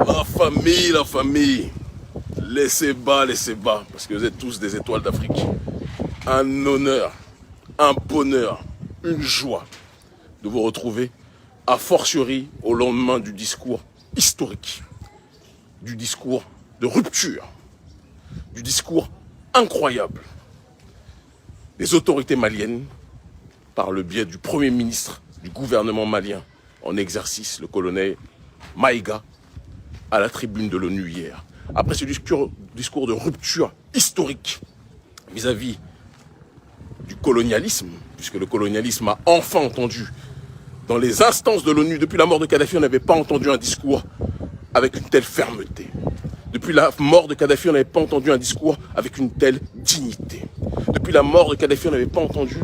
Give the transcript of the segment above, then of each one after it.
La famille, laissez bas, parce que vous êtes tous des étoiles d'Afrique. Un honneur, un bonheur, une joie de vous retrouver, a fortiori au lendemain du discours historique, du discours de rupture, du discours incroyable des autorités maliennes par le biais du Premier ministre du gouvernement malien en exercice, le colonel Maïga, à la tribune de l'ONU hier. Après ce discours de rupture historique vis-à-vis du colonialisme, puisque le colonialisme a enfin entendu, dans les instances de l'ONU, depuis la mort de Kadhafi, on n'avait pas entendu un discours avec une telle fermeté. Depuis la mort de Kadhafi, on n'avait pas entendu un discours avec une telle dignité. Depuis la mort de Kadhafi, on n'avait pas entendu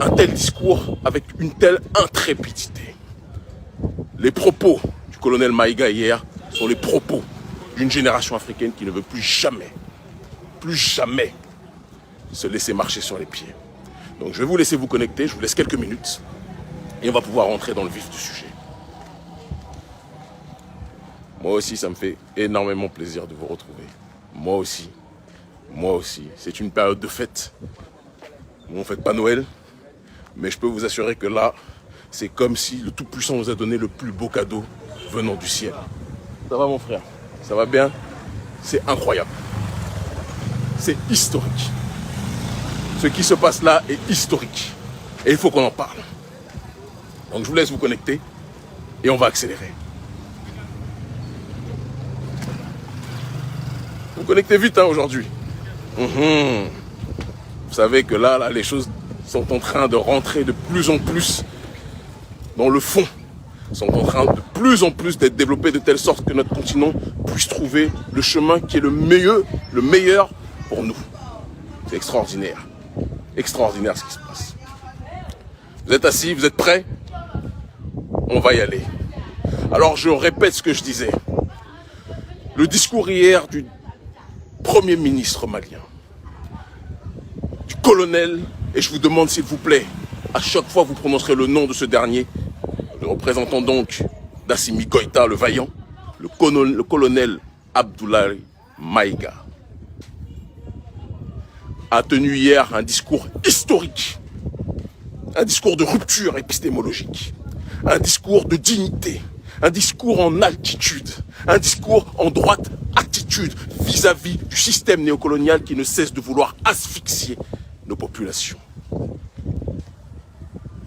un tel discours avec une telle intrépidité. Les propos du colonel Maïga hier sont les propos d'une génération africaine qui ne veut plus jamais se laisser marcher sur les pieds. Donc je vais vous laisser vous connecter, je vous laisse quelques minutes et on va pouvoir rentrer dans le vif du sujet. Moi aussi, ça me fait énormément plaisir de vous retrouver. Moi aussi. C'est une période de fête. On ne fête pas Noël, mais je peux vous assurer que là, c'est comme si le Tout-Puissant nous a donné le plus beau cadeau venant du ciel. Ça va mon frère? Ça va bien? C'est incroyable. C'est historique. Ce qui se passe là est historique. Et il faut qu'on en parle. Donc je vous laisse vous connecter et on va accélérer. Vous connectez vite aujourd'hui. Vous savez que là, les choses sont en train de rentrer de plus en plus dans le fond. Sont en train de plus en plus d'être développées de telle sorte que notre continent puisse trouver le chemin qui est le meilleur pour nous. C'est extraordinaire. Extraordinaire ce qui se passe. Vous êtes assis, vous êtes prêts? On va y aller. Alors je répète ce que je disais. Le discours hier du Premier ministre malien, du colonel, et je vous demande s'il vous plaît, à chaque fois vous prononcerez le nom de ce dernier, le représentant donc d'Assimi Goïta, le vaillant, le colonel Abdoulaye Maïga, a tenu hier un discours historique, un discours de rupture épistémologique, un discours de dignité, un discours en altitude, un discours en droite attitude vis-à-vis du système néocolonial qui ne cesse de vouloir asphyxier nos populations.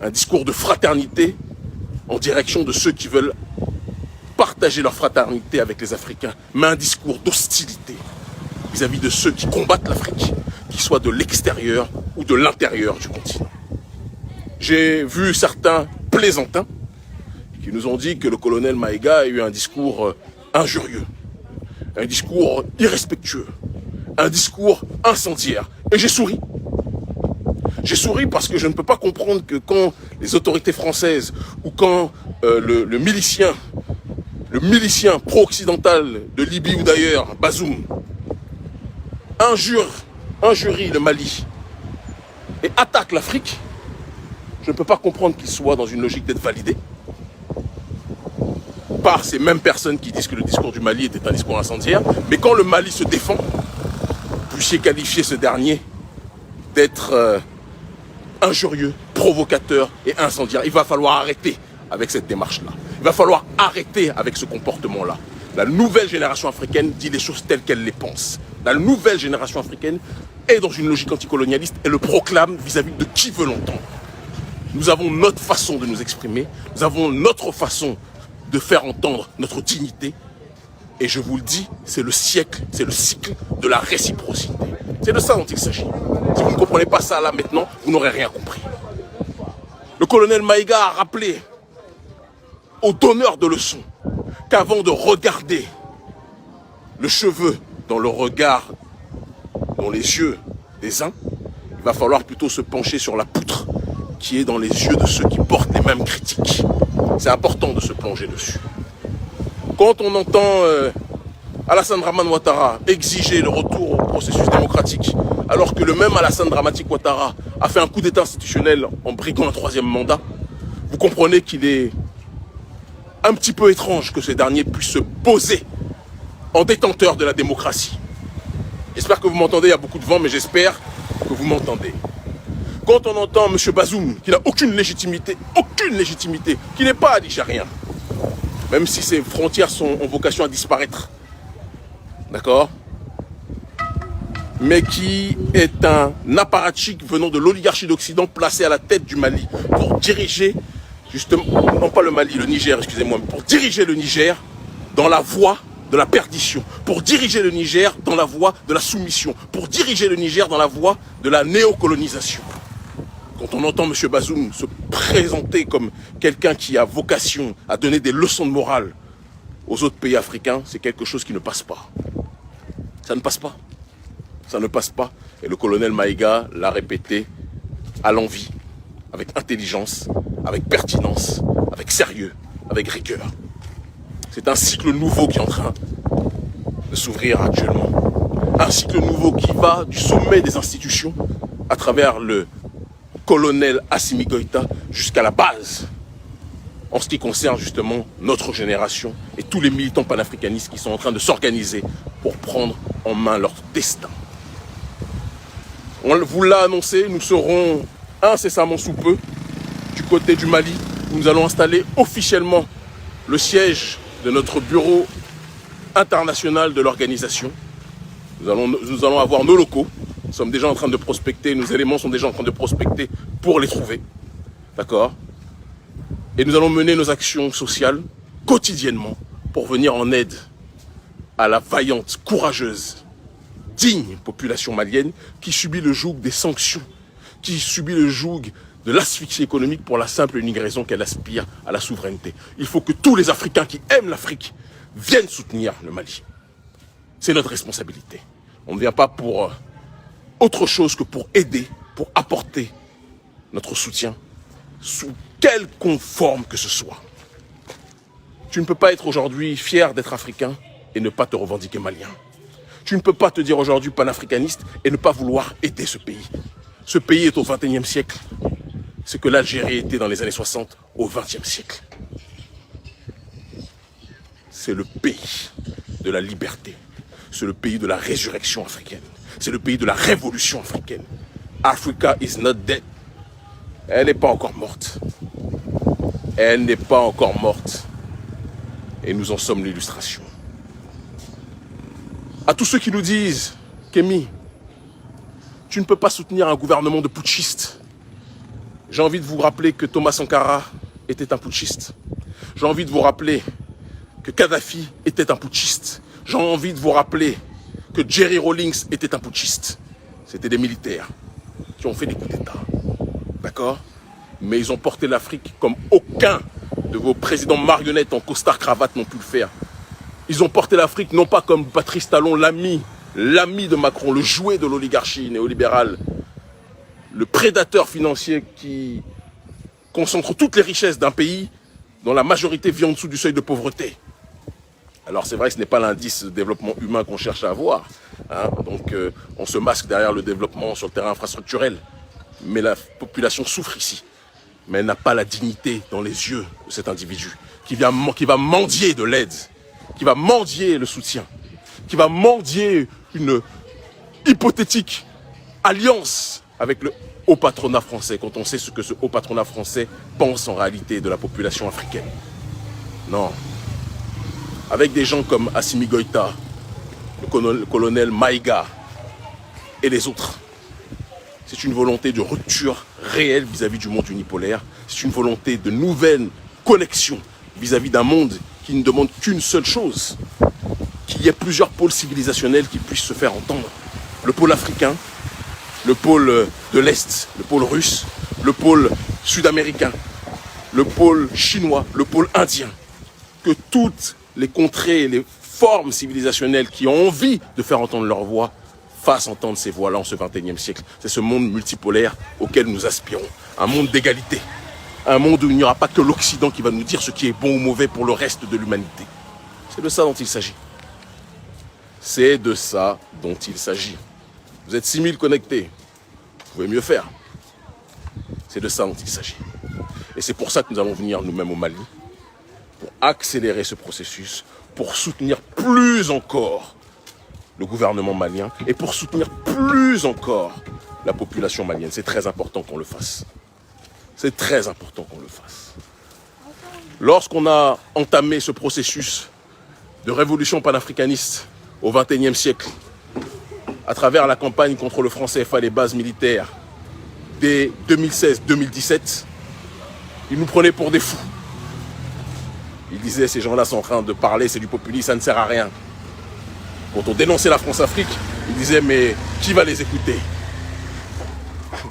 Un discours de fraternité en direction de ceux qui veulent partager leur fraternité avec les Africains, mais un discours d'hostilité vis-à-vis de ceux qui combattent l'Afrique, qu'ils soient de l'extérieur ou de l'intérieur du continent. J'ai vu certains plaisantins qui nous ont dit que le colonel Maïga a eu un discours injurieux, un discours irrespectueux, un discours incendiaire. Et j'ai souri. J'ai souri parce que je ne peux pas comprendre que quand les autorités françaises ou quand le milicien pro-occidental de Libye ou d'ailleurs, Bazoum, injurie le Mali et attaque l'Afrique, je ne peux pas comprendre qu'il soit dans une logique d'être validé par ces mêmes personnes qui disent que le discours du Mali était un discours incendiaire. Mais quand le Mali se défend, vous puissiez qualifier ce dernier d'être injurieux, provocateur et incendiaire. Il va falloir arrêter avec cette démarche-là. Il va falloir arrêter avec ce comportement-là. La nouvelle génération africaine dit les choses telles qu'elle les pense. La nouvelle génération africaine est dans une logique anticolonialiste et le proclame vis-à-vis de qui veut l'entendre. Nous avons notre façon de nous exprimer, nous avons notre façon de faire entendre notre dignité. Et je vous le dis, c'est le siècle, c'est le cycle de la réciprocité. C'est de ça dont il s'agit. Si vous ne comprenez pas ça là maintenant, vous n'aurez rien compris. Le colonel Maïga a rappelé aux donneurs de leçons qu'avant de regarder le cheveu dans le regard, dans les yeux des uns, il va falloir plutôt se pencher sur la poutre qui est dans les yeux de ceux qui portent les mêmes critiques. C'est important de se plonger dessus. Quand on entend Alassane Dramane Ouattara exiger le retour au processus démocratique, alors que le même Alassane Dramane Ouattara a fait un coup d'état institutionnel en briguant un troisième mandat, vous comprenez qu'il est un petit peu étrange que ce dernier puisse se poser en détenteur de la démocratie. J'espère que vous m'entendez, il y a beaucoup de vent, mais j'espère que vous m'entendez. Quand on entend M. Bazoum, qui n'a aucune légitimité, qui n'est pas algérien, même si ses frontières ont vocation à disparaître, d'accord, mais qui est un apparatchik venant de l'oligarchie d'Occident placé à la tête du Mali pour diriger, justement, non pas le Mali, le Niger, excusez-moi, mais pour diriger le Niger dans la voie de la perdition, pour diriger le Niger dans la voie de la soumission, pour diriger le Niger dans la voie de la néocolonisation. Quand on entend M. Bazoum se présenter comme quelqu'un qui a vocation à donner des leçons de morale aux autres pays africains, c'est quelque chose qui ne passe pas. Ça ne passe pas. Ça ne passe pas. Et le colonel Maïga l'a répété à l'envi, avec intelligence, avec pertinence, avec sérieux, avec rigueur. C'est un cycle nouveau qui est en train de s'ouvrir actuellement. Un cycle nouveau qui va du sommet des institutions, à travers le colonel Assimi Goïta, jusqu'à la base, en ce qui concerne justement notre génération et tous les militants panafricanistes qui sont en train de s'organiser pour prendre en main leur destin. On vous l'a annoncé, nous serons incessamment sous peu du côté du Mali, où nous allons installer officiellement le siège de notre bureau international de l'organisation. Nous allons avoir nos locaux. Nous sommes déjà en train de prospecter, nos éléments sont déjà en train de prospecter pour les trouver. D'accord? Et nous allons mener nos actions sociales quotidiennement pour venir en aide à la vaillante, courageuse, digne population malienne qui subit le joug des sanctions, qui subit le joug de l'asphyxie économique pour la simple et unique raison qu'elle aspire à la souveraineté. Il faut que tous les Africains qui aiment l'Afrique viennent soutenir le Mali. C'est notre responsabilité. On ne vient pas pour autre chose que pour aider, pour apporter notre soutien, sous quelque forme que ce soit. Tu ne peux pas être aujourd'hui fier d'être africain et ne pas te revendiquer malien. Tu ne peux pas te dire aujourd'hui panafricaniste et ne pas vouloir aider ce pays. Ce pays est au XXIe siècle, ce que l'Algérie était dans les années 60 au XXe siècle. C'est le pays de la liberté, c'est le pays de la résurrection africaine, c'est le pays de la révolution africaine. Africa is not dead. Elle n'est pas encore morte. Elle n'est pas encore morte. Et nous en sommes l'illustration. À tous ceux qui nous disent, Kémy, tu ne peux pas soutenir un gouvernement de putschistes. J'ai envie de vous rappeler que Thomas Sankara était un putschiste. J'ai envie de vous rappeler que Kadhafi était un putschiste. J'ai envie de vous rappeler que Jerry Rawlings était un putschiste. C'était des militaires qui ont fait des coups d'État. D'accord? Mais ils ont porté l'Afrique comme aucun de vos présidents marionnettes en costard-cravate n'ont pu le faire. Ils ont porté l'Afrique non pas comme Patrice Talon, l'ami de Macron, le jouet de l'oligarchie néolibérale, le prédateur financier qui concentre toutes les richesses d'un pays dont la majorité vit en dessous du seuil de pauvreté. Alors c'est vrai que ce n'est pas l'indice de développement humain qu'on cherche à avoir. Hein. Donc on se masque derrière le développement sur le terrain infrastructurel. Mais la population souffre ici. Mais elle n'a pas la dignité dans les yeux de cet individu qui va mendier de l'aide, qui va mendier le soutien, qui va mendier une hypothétique alliance avec le haut patronat français, quand on sait ce que ce haut patronat français pense en réalité de la population africaine. Non. Avec des gens comme Assimi Goïta, le colonel Maïga et les autres, c'est une volonté de rupture réelle vis-à-vis du monde unipolaire. C'est une volonté de nouvelle connexion vis-à-vis d'un monde qui ne demande qu'une seule chose, qu'il y ait plusieurs pôles civilisationnels qui puissent se faire entendre. Le pôle africain, le pôle de l'Est, le pôle russe, le pôle sud-américain, le pôle chinois, le pôle indien. Que toutes les contrées, les formes civilisationnelles qui ont envie de faire entendre leur voix fassent entendre ces voix-là en ce XXIe siècle. C'est ce monde multipolaire auquel nous aspirons. Un monde d'égalité. Un monde où il n'y aura pas que l'Occident qui va nous dire ce qui est bon ou mauvais pour le reste de l'humanité. C'est de ça dont il s'agit. C'est de ça dont il s'agit. Vous êtes 6000 connectés. Vous pouvez mieux faire. C'est de ça dont il s'agit. Et c'est pour ça que nous allons venir nous-mêmes au Mali, pour accélérer ce processus pour soutenir plus encore le gouvernement malien et pour soutenir plus encore la population malienne. C'est très important qu'on le fasse. C'est très important qu'on le fasse. Lorsqu'on a entamé ce processus de révolution panafricaniste au XXIe siècle, à travers la campagne contre le franc CFA, les bases militaires, dès 2016-2017, ils nous prenaient pour des fous. Ils disaient, ces gens-là sont en train de parler, c'est du populisme, ça ne sert à rien. Quand on dénonçait la France-Afrique, ils disaient, mais qui va les écouter?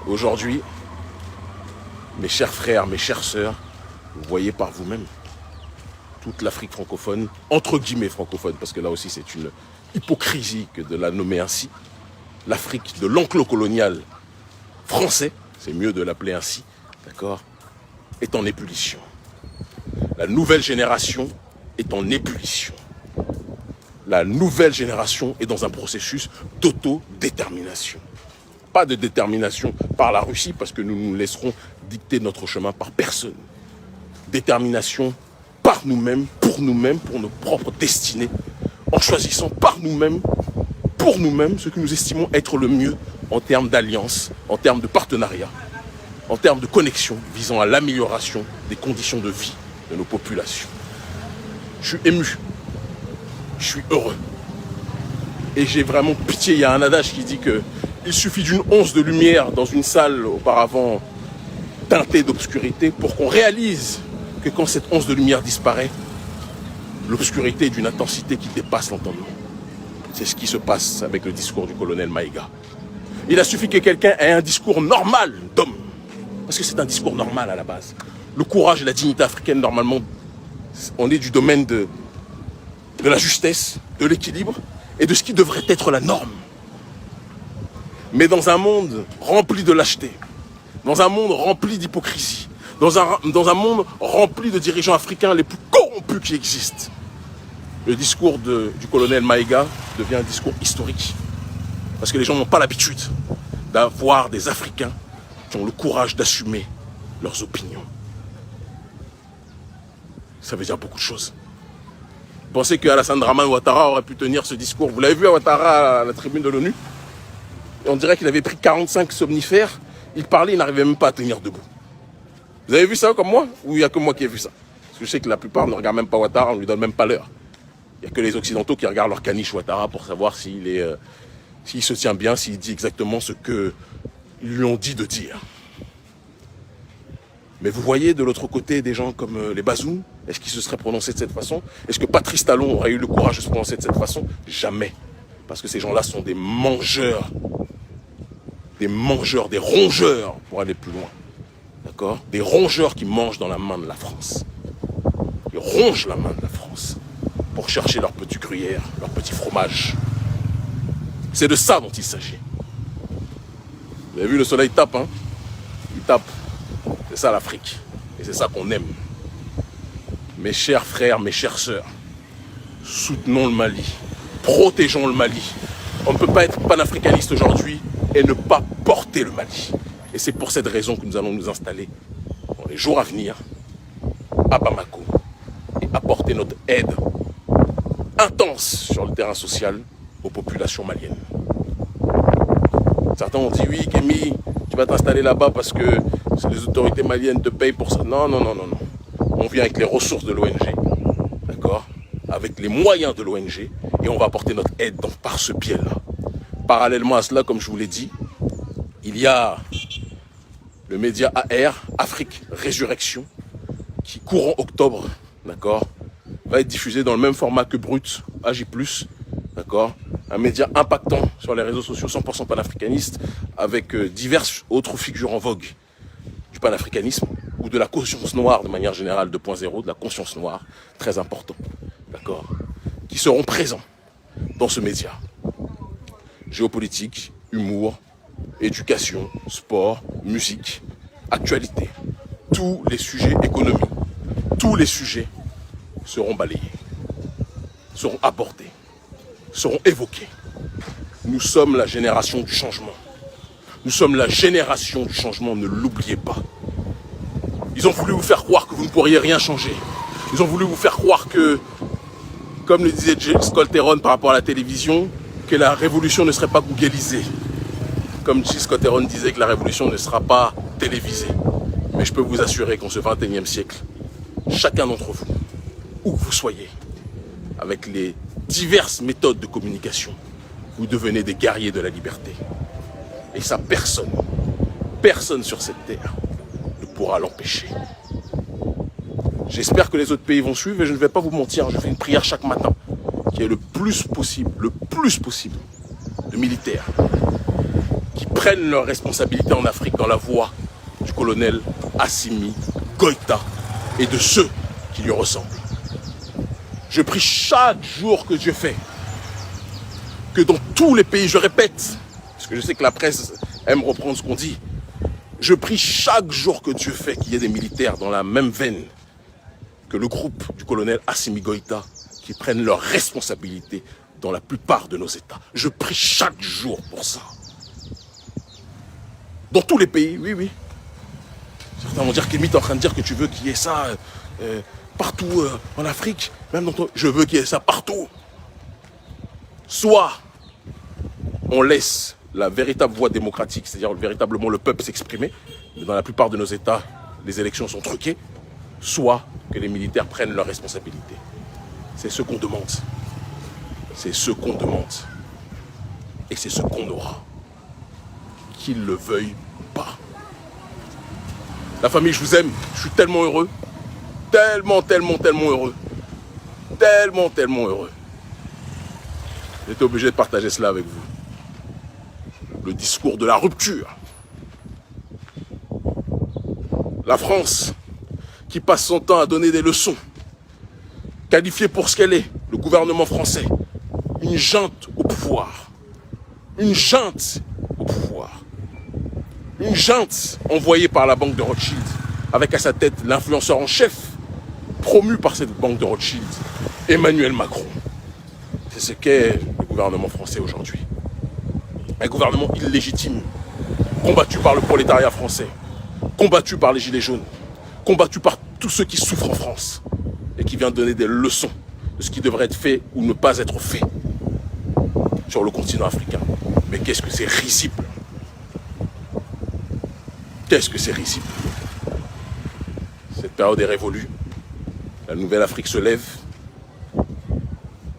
Aujourd'hui, mes chers frères, mes chères sœurs, vous voyez par vous-même, toute l'Afrique francophone, entre guillemets francophone, parce que là aussi c'est une hypocrisie que de la nommer ainsi, l'Afrique de l'enclos colonial français, c'est mieux de l'appeler ainsi, d'accord, est en ébullition. La nouvelle génération est en ébullition. La nouvelle génération est dans un processus d'autodétermination. Pas de détermination par la Russie, parce que nous nous laisserons dicter notre chemin par personne. Détermination par nous-mêmes, pour nos propres destinées, en choisissant par nous-mêmes, pour nous-mêmes, ce que nous estimons être le mieux en termes d'alliance, en termes de partenariat, en termes de connexion visant à l'amélioration des conditions de vie de nos populations. Je suis ému, je suis heureux. Et j'ai vraiment pitié. Il y a un adage qui dit qu'il suffit d'une once de lumière dans une salle auparavant teintée d'obscurité pour qu'on réalise que quand cette once de lumière disparaît, l'obscurité est d'une intensité qui dépasse l'entendement. C'est ce qui se passe avec le discours du colonel Maïga. Il a suffi que quelqu'un ait un discours normal d'homme, parce que c'est un discours normal à la base. Le courage et la dignité africaine, normalement, on est du domaine de la justesse, de l'équilibre et de ce qui devrait être la norme. Mais dans un monde rempli de lâcheté, dans un monde rempli d'hypocrisie, dans un monde rempli de dirigeants africains les plus corrompus qui existent, le discours du colonel Maïga devient un discours historique. Parce que les gens n'ont pas l'habitude d'avoir des Africains qui ont le courage d'assumer leurs opinions. Ça veut dire beaucoup de choses. Vous pensez qu'Alassane Dramane Ouattara aurait pu tenir ce discours? Vous l'avez vu à Ouattara à la tribune de l'ONU? On dirait qu'il avait pris 45 somnifères. Il parlait, il n'arrivait même pas à tenir debout. Vous avez vu ça comme moi? Ou il n'y a que moi qui ai vu ça? Parce que je sais que la plupart ne regardent même pas Ouattara, on ne lui donne même pas l'heure. Il n'y a que les Occidentaux qui regardent leur caniche Ouattara pour savoir s'il se tient bien, s'il dit exactement ce qu'ils lui ont dit de dire. Mais vous voyez de l'autre côté des gens comme les Bazoum, est-ce qu'ils se seraient prononcés de cette façon? Est-ce que Patrice Talon aurait eu le courage de se prononcer de cette façon? Jamais. Parce que ces gens-là sont des mangeurs, des rongeurs, pour aller plus loin. D'accord? Des rongeurs qui mangent dans la main de la France. Ils rongent la main de la France pour chercher leur petit gruyère, leur petit fromage. C'est de ça dont il s'agit. Vous avez vu, le soleil tape, hein? Il tape. C'est ça l'Afrique. Et c'est ça qu'on aime. Mes chers frères, mes chères sœurs, soutenons le Mali. Protégeons le Mali. On ne peut pas être panafricaniste aujourd'hui et ne pas porter le Mali. Et c'est pour cette raison que nous allons nous installer dans les jours à venir à Bamako et apporter notre aide intense sur le terrain social aux populations maliennes. Certains ont dit oui, Kémy, tu vas t'installer là-bas parce que les autorités maliennes te payent pour ça. Non, non, non, non, non. On vient avec les ressources de l'ONG, d'accord, avec les moyens de l'ONG, et on va apporter notre aide par ce biais-là. Parallèlement à cela, comme je vous l'ai dit, il y a le média AR, Afrique Résurrection, qui courant octobre, d'accord, va être diffusé dans le même format que Brut, AJ+, d'accord, un média impactant sur les réseaux sociaux 100% panafricaniste, avec diverses autres figures en vogue du panafricanisme ou de la conscience noire de manière générale 2.0, de la conscience noire, très important, d'accord, qui seront présents dans ce média. Géopolitique, humour, éducation, sport, musique, actualité, tous les sujets économiques, tous les sujets seront balayés, seront abordés, seront évoqués. Nous sommes la génération du changement. Nous sommes la génération du changement, ne l'oubliez pas. Ils ont voulu vous faire croire que vous ne pourriez rien changer. Ils ont voulu vous faire croire que, comme le disait Gilles Heron par rapport à la télévision, que la révolution ne serait pas googlisée. Comme Gilles Heron disait que la révolution ne sera pas télévisée. Mais je peux vous assurer qu'en ce 21e siècle, chacun d'entre vous, où que vous soyez, avec les diverses méthodes de communication, vous devenez des guerriers de la liberté. Et ça, personne sur cette terre ne pourra l'empêcher. J'espère que les autres pays vont suivre et je ne vais pas vous mentir, je fais une prière chaque matin qu'il y ait le plus possible de militaires qui prennent leurs responsabilités en Afrique dans la voie du colonel Assimi Goïta et de ceux qui lui ressemblent. Je prie chaque jour que Dieu fait que dans tous les pays, je répète, parce que je sais que la presse aime reprendre ce qu'on dit, je prie chaque jour que Dieu fait qu'il y ait des militaires dans la même veine que le groupe du colonel Assimi Goïta qui prennent leurs responsabilités dans la plupart de nos États. Je prie chaque jour pour ça. Dans tous les pays, oui. Certains vont dire qu'Emile est en train de dire que tu veux qu'il y ait ça partout en Afrique, même dans ton... Je veux qu'il y ait ça partout. Soit on laisse la véritable voie démocratique, c'est-à-dire véritablement le peuple s'exprimer, mais dans la plupart de nos États, les élections sont truquées, soit que les militaires prennent leurs responsabilités. C'est ce qu'on demande. C'est ce qu'on demande. Et c'est ce qu'on aura. Qu'ils le veuillent pas. La famille, je vous aime. Je suis tellement heureux. Tellement heureux. Tellement heureux. J'étais obligé de partager cela avec vous. Le discours de la rupture. La France qui passe son temps à donner des leçons, qualifiée pour ce qu'elle est, le gouvernement français, une junte au pouvoir. Une junte au pouvoir. Une junte envoyée par la banque de Rothschild, avec à sa tête l'influenceur en chef, promu par cette banque de Rothschild, Emmanuel Macron. C'est ce qu'est le gouvernement français aujourd'hui. Un gouvernement illégitime, combattu par le prolétariat français, combattu par les gilets jaunes, combattu par tous ceux qui souffrent en France et qui vient donner des leçons de ce qui devrait être fait ou ne pas être fait sur le continent africain. Mais qu'est-ce que c'est risible! Qu'est-ce que c'est risible! Cette période est révolue. La nouvelle Afrique se lève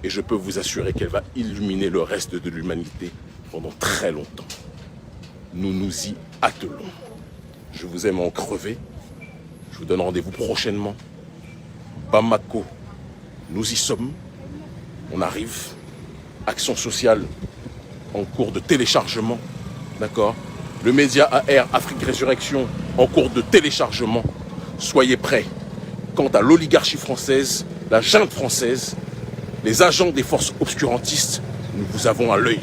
et je peux vous assurer qu'elle va illuminer le reste de l'humanité pendant très longtemps. Nous nous y attelons. Je vous aime en crever. Je vous donne rendez-vous prochainement. Bamako, nous y sommes. On arrive. Action sociale en cours de téléchargement. D'accord? Le média AR Afrique Résurrection en cours de téléchargement. Soyez prêts. Quant à l'oligarchie française, la junte française, les agents des forces obscurantistes, nous vous avons à l'œil.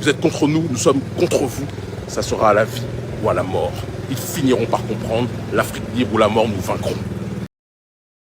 Vous êtes contre nous, nous sommes contre vous. Ça sera à la vie ou à la mort. Ils finiront par comprendre, l'Afrique libre ou la mort, nous vaincrons.